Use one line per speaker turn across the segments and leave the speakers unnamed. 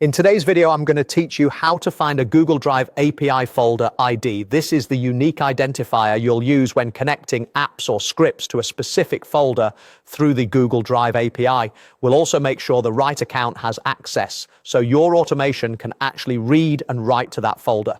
In today's video, I'm going to teach you how to find a Google Drive API folder ID. This is the unique identifier you'll use when connecting apps or scripts to a specific folder through the Google Drive API. We'll also make sure the right account has access, so your automation can actually read and write to that folder.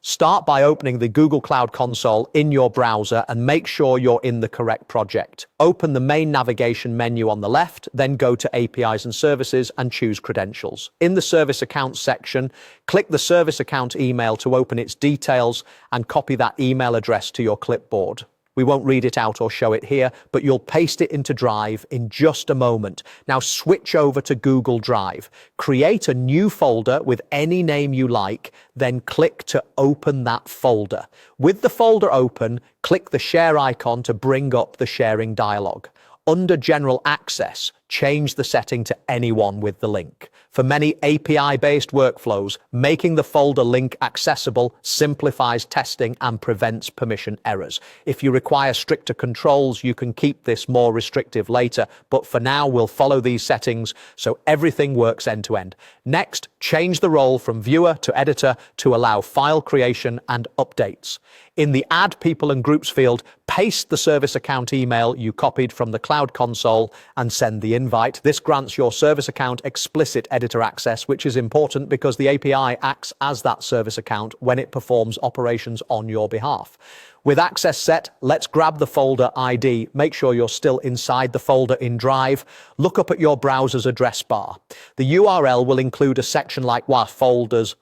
Start by opening the Google Cloud Console in your browser and make sure you're in the correct project. Open the main navigation menu on the left, then go to APIs and Services and choose Credentials. In the Service Accounts section, click the service account email to open its details and copy that email address to your clipboard. We won't read it out or show it here, but you'll paste it into Drive in just a moment. Now switch over to Google Drive. Create a new folder with any name you like, then click to open that folder. With the folder open, click the share icon to bring up the sharing dialog. Under General Access, change the setting to anyone with the link. For many API-based workflows, making the folder link accessible simplifies testing and prevents permission errors. If you require stricter controls, you can keep this more restrictive later, but for now we'll follow these settings so everything works end-to-end. Next, change the role from viewer to editor to allow file creation and updates. In the Add People and Groups field, paste the service account email you copied from the Cloud Console and send the invite. This grants your service account explicit editor access, which is important because the API acts as that service account when it performs operations on your behalf. With access set, let's grab the folder ID. Make sure you're still inside the folder in Drive. Look up at your browser's address bar. The URL will include a section like folders,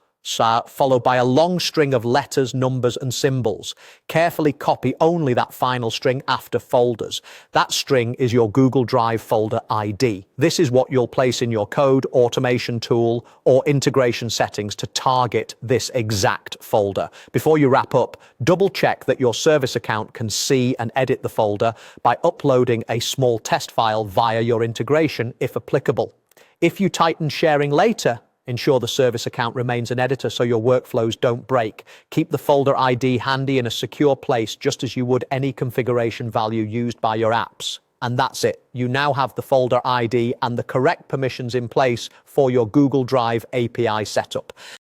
followed by a long string of letters, numbers, and symbols. Carefully copy only that final string after folders. That string is your Google Drive folder ID. This is what you'll place in your code, automation tool, or integration settings to target this exact folder. Before you wrap up, double check that your service account can see and edit the folder by uploading a small test file via your integration, if applicable. If you tighten sharing later, ensure the service account remains an editor so your workflows don't break. Keep the folder ID handy in a secure place, just as you would any configuration value used by your apps. And that's it. You now have the folder ID and the correct permissions in place for your Google Drive API setup.